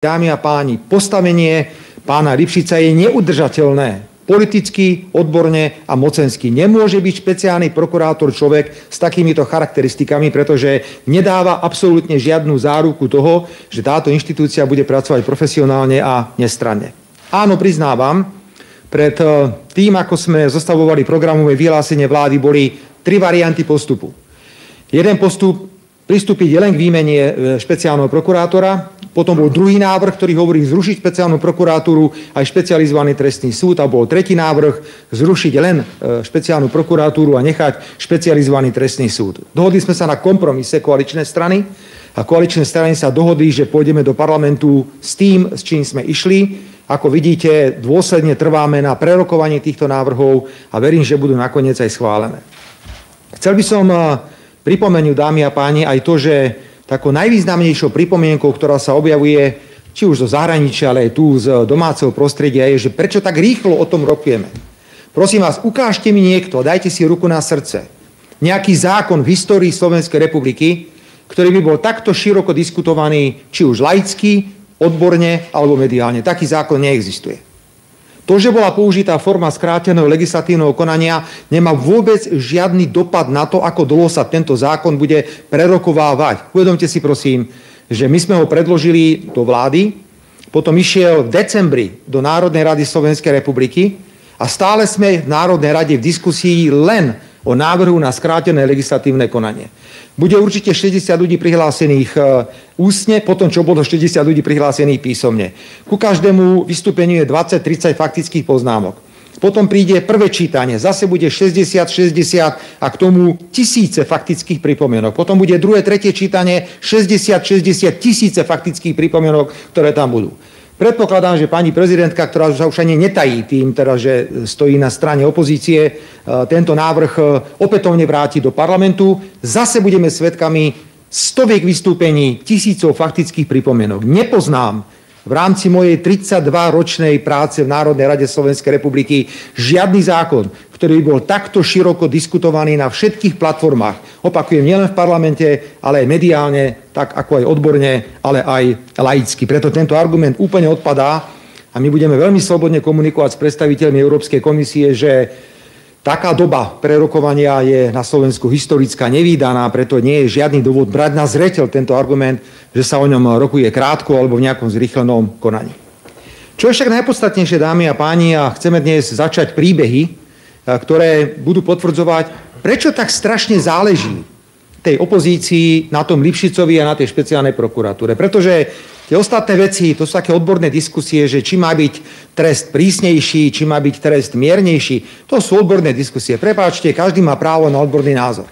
Dámy a páni, postavenie pána Lipšica je neudržateľné. Politicky, odborne a mocensky. Nemôže byť špeciálny prokurátor človek s takýmito charakteristikami, pretože nedáva absolútne žiadnu záruku toho, že táto inštitúcia bude pracovať profesionálne a nestranne. Áno, priznávam, pred tým, ako sme zostavovali programové vyhlásenie vlády, boli 3 varianty postupu. Jeden postup pristúpiť len k výmene špeciálneho prokurátora, potom bol druhý návrh, ktorý hovorí zrušiť špeciálnu prokuratúru aj špecializovaný trestný súd, a bol tretí návrh zrušiť len špeciálnu prokuratúru a nechať špecializovaný trestný súd. Dohodli sme sa na kompromise koaličnej strany a koaličné strany sa dohodli, že pôjdeme do parlamentu s tým, s čím sme išli. Ako vidíte, dôsledne trváme na prerokovaní týchto návrhov a verím, že budú nakoniec aj schválené. Chcel by som pripomenúť, dámy a páni, aj to, že takou najvýznamnejšou pripomienkou, ktorá sa objavuje či už zo zahraničia, ale aj tu z domáceho prostredia, je, že prečo tak rýchlo o tom rokujeme. Prosím vás, ukážte mi niekto, dajte si ruku na srdce, nejaký zákon v histórii Slovenskej republiky, ktorý by bol takto široko diskutovaný, či už laicky, odborne alebo mediálne. Taký zákon neexistuje. To, že bola použitá forma skráteného legislatívneho konania, nemá vôbec žiadny dopad na to, ako dlho sa tento zákon bude prerokovávať. Uvedomte si, prosím, že my sme ho predložili do vlády, potom išiel v decembri do Národnej rady Slovenskej republiky a stále sme v Národnej rade v diskusii len o návrhu na skrátené legislatívne konanie. Bude určite 60 ľudí prihlásených ústne, potom čo bolo 60 ľudí prihlásených písomne. Ku každému vystúpeniu je 20-30 faktických poznámok. Potom príde prvé čítanie, zase bude 60 a k tomu tisíce faktických pripomienok. Potom bude druhé, tretie čítanie, 60 tisíce faktických pripomienok, ktoré tam budú. Predpokladám, že pani prezidentka, ktorá sa už ani netají tým, teda, že stojí na strane opozície, tento návrh opätovne vráti do parlamentu. Zase budeme svedkami stoviek vystúpení, tisícov faktických pripomienok. Nepoznám v rámci mojej 32-ročnej práce v Národnej rade Slovenskej republiky žiadny zákon, ktorý by bol takto široko diskutovaný na všetkých platformách. Opakujem, nielen v parlamente, ale aj mediálne, tak ako aj odborne, ale aj laicky. Preto tento argument úplne odpadá a my budeme veľmi slobodne komunikovať s predstaviteľmi Európskej komisie, že taká doba prerokovania je na Slovensku historická, nevídaná, preto nie je žiadny dôvod brať na zreteľ tento argument, že sa o ňom rokuje krátko alebo v nejakom zrýchlenom konaní. Čo je však najpodstatnejšie, dámy a páni, a chceme dnes začať príbehy, ktoré budú potvrdzovať, prečo tak strašne záleží tej opozícii na tom Lipšicovi a na tej špeciálnej prokuratúre. Pretože tie ostatné veci, to sú také odborné diskusie, že či má byť trest prísnejší, či má byť trest miernejší. To sú odborné diskusie. Prepáčte, každý má právo na odborný názor.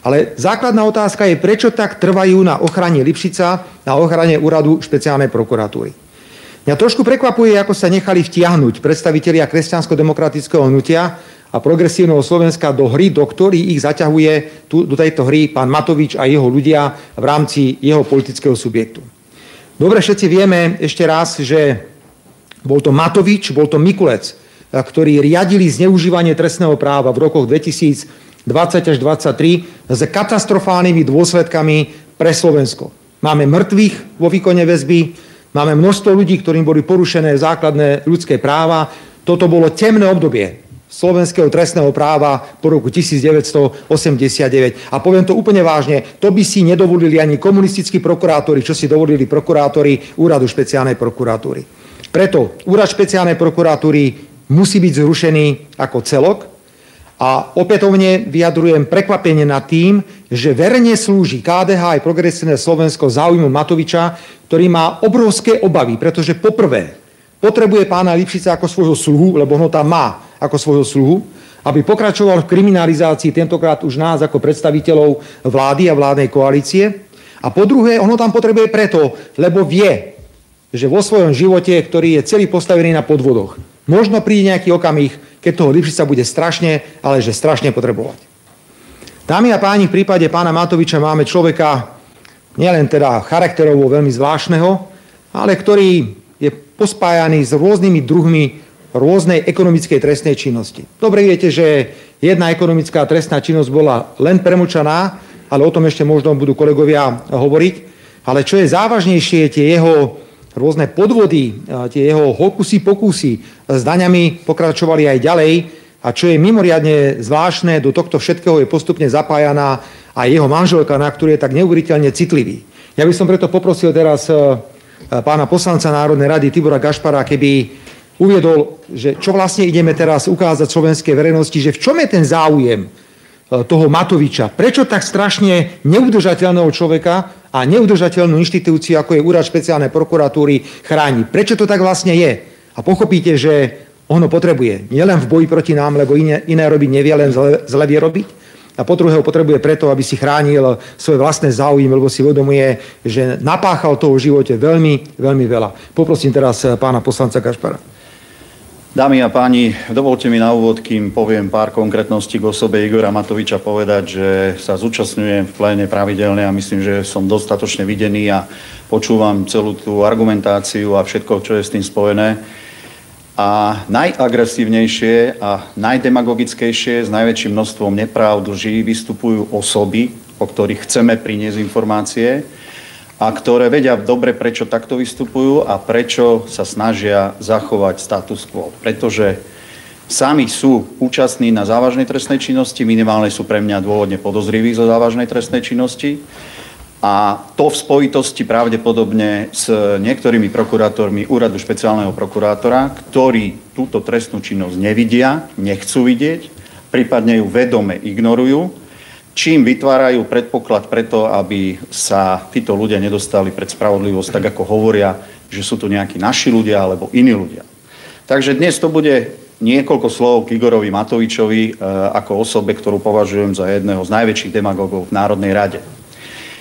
Ale základná otázka je, prečo tak trvajú na ochrane Lipšica, na ochrane úradu špeciálnej prokuratúry. Mňa trošku prekvapuje, ako sa nechali vtiahnuť predstavitelia kresťansko-demokratického hnutia a progresívneho Slovenska do hry, do ktorých ich zaťahuje do tejto hry pán Matovič a jeho ľudia v rámci jeho politického subjektu. Dobre, všetci vieme ešte raz, že bol to Matovič, bol to Mikulec, ktorí riadili zneužívanie trestného práva v rokoch 2020 až 2023 s katastrofálnymi dôsledkami pre Slovensko. Máme mŕtvych vo výkone väzby, máme množstvo ľudí, ktorým boli porušené základné ľudské práva. Toto bolo temné obdobie slovenského trestného práva po roku 1989. A poviem to úplne vážne, to by si nedovolili ani komunistickí prokurátori, čo si dovolili prokurátori úradu špeciálnej prokuratúry. Preto úrad špeciálnej prokuratúry musí byť zrušený ako celok a opätovne vyjadrujem prekvapenie nad tým, že verne slúži KDH aj Progresívne Slovensko záujmu Matoviča, ktorý má obrovské obavy, pretože poprvé potrebuje pána Lipšica ako svojho sluhu, lebo ho tam má ako svojho sluhu, aby pokračoval v kriminalizácii tentokrát už nás ako predstaviteľov vlády a vládnej koalície. A po druhé, on ho tam potrebuje preto, lebo vie, že vo svojom živote, ktorý je celý postavený na podvodoch, možno príde nejaký okamih, keď toho Lipšica bude strašne, ale že strašne potrebovať. Dámy a páni, v prípade pána Matoviča máme človeka nielen teda charakterovo veľmi zvláštneho, ale ktorý je pospájaný s rôznymi druhmi rôznej ekonomickej trestnej činnosti. Dobre viete, že jedna ekonomická trestná činnosť bola len premlčaná, ale o tom ešte možno budú kolegovia hovoriť. Ale čo je závažnejšie, tie jeho rôzne podvody, tie jeho pokusy s daňami pokračovali aj ďalej. A čo je mimoriadne zvláštne, do tohto všetkého je postupne zapájaná aj jeho manželka, na ktorú je tak neuveriteľne citlivý. Ja by som preto poprosil teraz pána poslanca Národnej rady Tibora Gašpara, keby uviedol, že čo vlastne ideme teraz ukázať slovenskej verejnosti, že v čom je ten záujem toho Matoviča. Prečo tak strašne neudržateľného človeka a neudržateľnú inštitúciu, ako je Úrad špeciálnej prokuratúry, chráni. Prečo to tak vlastne je? A pochopíte, že on ho potrebuje. Nielen v boji proti nám, lebo iné robiť nevie, len zle vie robiť. A po druhé ho potrebuje preto, aby si chránil svoje vlastné záujmy, lebo si uvedomuje, že napáchal toho v živote veľmi, veľmi veľa. Poprosím teraz pána poslanca Gašpara. Dámy a páni, dovolte mi na úvod, kým poviem pár konkrétností k osobe Igora Matoviča, povedať, že sa zúčastňujem v pléne pravidelne a myslím, že som dostatočne videný a počúvam celú tú argumentáciu a všetko, čo je s tým spojené. A najagresívnejšie a najdemagogickejšie s najväčším množstvom nepráv, lží vystupujú osoby, o ktorých chceme priniesť informácie a ktoré vedia dobre, prečo takto vystupujú a prečo sa snažia zachovať status quo. Pretože sami sú účastní na závažnej trestnej činnosti, minimálne sú pre mňa dôvodne podozriví zo závažnej trestnej činnosti. A to v spojitosti pravdepodobne s niektorými prokurátormi Úradu špeciálneho prokurátora, ktorí túto trestnú činnosť nevidia, nechcú vidieť, prípadne ju vedome ignorujú, čím vytvárajú predpoklad preto, aby sa títo ľudia nedostali pred spravodlivosť, tak ako hovoria, že sú tu nejakí naši ľudia alebo iní ľudia. Takže dnes to bude niekoľko slov k Igorovi Matovičovi ako osobe, ktorú považujem za jedného z najväčších demagógov v Národnej rade.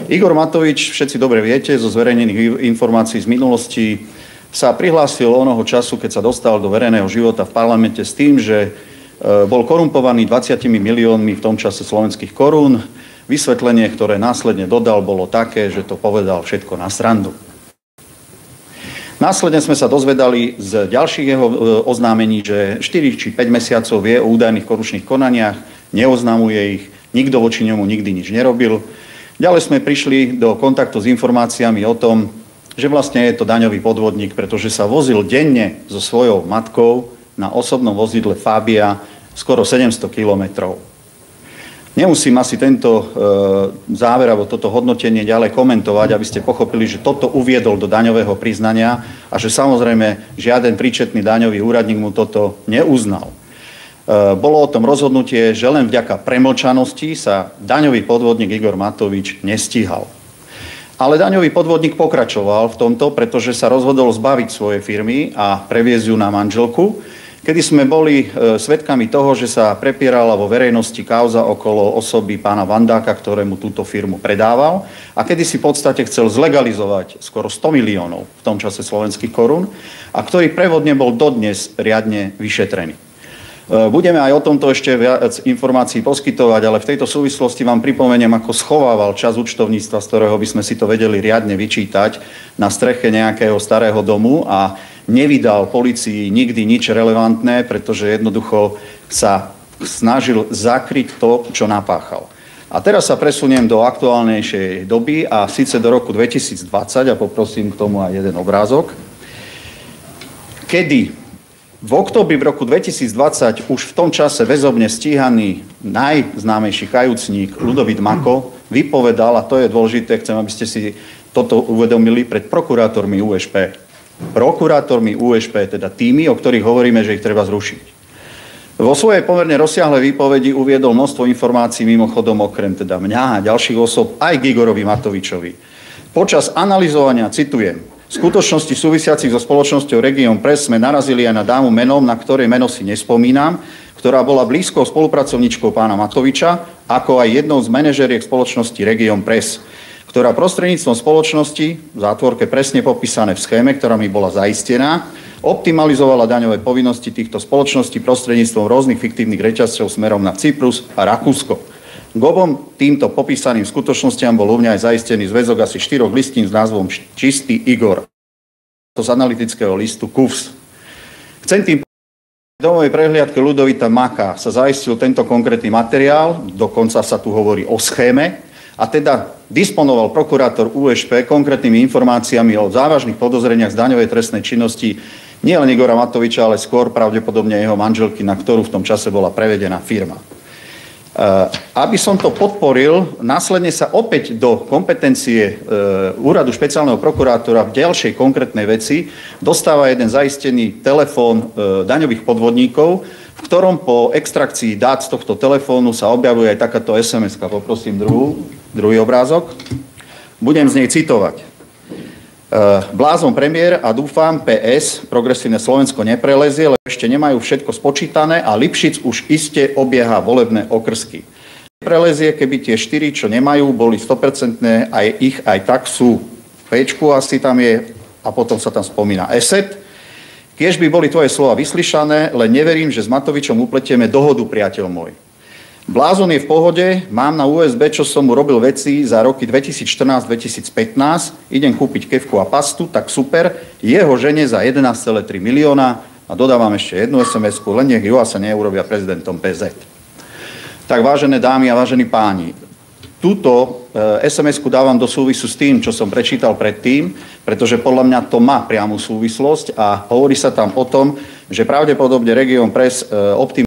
Igor Matovič, všetci dobre viete, zo zverejnených informácií z minulosti sa prihlásil onoho času, keď sa dostal do verejného života v parlamente s tým, že bol korumpovaný 20 miliónmi v tom čase slovenských korún. Vysvetlenie, ktoré následne dodal, bolo také, že to povedal všetko na srandu. Následne sme sa dozvedali z ďalších jeho oznámení, že 4 či 5 mesiacov vie o údajných korupčných konaniach, neoznamuje ich, nikto voči ňomu nikdy nič nerobil. Ďalej sme prišli do kontaktu s informáciami o tom, že vlastne je to daňový podvodník, pretože sa vozil denne so svojou matkou na osobnom vozidle Fabia skoro 700 kilometrov. Nemusím asi tento záver alebo toto hodnotenie ďalej komentovať, aby ste pochopili, že toto uviedol do daňového priznania a že samozrejme žiaden príčetný daňový úradník mu toto neuznal. Bolo o tom rozhodnutie, že len vďaka premlčanosti sa daňový podvodník Igor Matovič nestíhal. Ale daňový podvodník pokračoval v tomto, pretože sa rozhodol zbaviť svoje firmy a previesť ju na manželku, kedy sme boli svedkami toho, že sa prepierala vo verejnosti kauza okolo osoby pána Vandáka, ktorému túto firmu predával a kedy si v podstate chcel zlegalizovať skoro 100 miliónov v tom čase slovenských korún a ktorý prevod nebol dodnes riadne vyšetrený. Budeme aj o tomto ešte viac informácií poskytovať, ale v tejto súvislosti vám pripomeniem, ako schovával čas účtovníctva, z ktorého by sme si to vedeli riadne vyčítať na streche nejakého starého domu a nevydal polícii nikdy nič relevantné, pretože jednoducho sa snažil zakryť to, čo napáchal. A teraz sa presuniem do aktuálnejšej doby a síce do roku 2020 a poprosím k tomu aj jeden obrázok, kedy v októbri v roku 2020 už v tom čase väzobne stíhaný najznámejší kajúcník Ľudovít Mako vypovedal, a to je dôležité, chcem, aby ste si toto uvedomili, pred prokurátormi UŠP. Prokurátormi UŠP, teda tými, o ktorých hovoríme, že ich treba zrušiť. Vo svojej pomerne rozsiahlej výpovedi uviedol množstvo informácií mimochodom okrem teda mňa a ďalších osob aj k Igorovi Matovičovi. Počas analyzovania, citujem, skutočnosti súvisiacich so spoločnosťou Region Press sme narazili aj na dámu menom, na ktorej meno si nespomínam, ktorá bola blízkou spolupracovníčkou pána Matoviča, ako aj jednou z manažeriek spoločnosti Region Press, ktorá prostredníctvom spoločnosti, v zátvorke presne popísané v schéme, ktorá mi bola zaistená, optimalizovala daňové povinnosti týchto spoločností prostredníctvom rôznych fiktívnych reťazcov smerom na Cyprus a Rakúsko. K obom týmto popísaným skutočnostiam bol u mňa aj zaistený zväzok asi 4 listín s názvom Čistý Igor. To z analytického listu KUFS. Chcem tým v domovej prehliadke Ľudovíta Maka sa zaistil tento konkrétny materiál, dokonca sa tu hovorí o schéme, a teda disponoval prokurátor USP konkrétnymi informáciami o závažných podozreniach z daňovej trestnej činnosti nielen Igora Matoviča, ale skôr pravdepodobne jeho manželky, na ktorú v tom čase bola prevedená firma. Aby som to podporil, následne sa opäť do kompetencie úradu špeciálneho prokurátora v ďalšej konkrétnej veci dostáva jeden zaistený telefón daňových podvodníkov, v ktorom po extrakcii dát z tohto telefónu sa objavuje aj takáto SMS-ka. Poprosím druhý obrázok. Budem z nej citovať. Blázon premiér a dúfam PS, Progresívne Slovensko neprelezie, lebo ešte nemajú všetko spočítané a Lipšic už iste obieha volebné okrsky. Neprelezie, keby tie 4, čo nemajú, boli 100%, aj ich aj tak sú. Pčku asi tam je a potom sa tam spomína ESET. Kiež by boli tvoje slova vyslyšané, len neverím, že s Matovičom upletieme dohodu, priateľ môj. Blázon je v pohode, mám na USB, čo som mu robil veci za roky 2014-2015, idem kúpiť kefku a pastu, tak super, jeho žene za 11,3 milióna a dodávam ešte jednu SMS-ku, len nech ju sa neurobia prezidentom PZ. Tak vážené dámy a vážení páni, túto SMS-ku dávam do súvisu s tým, čo som prečítal predtým, pretože podľa mňa to má priamu súvislosť a hovorí sa tam o tom, že pravdepodobne Region Press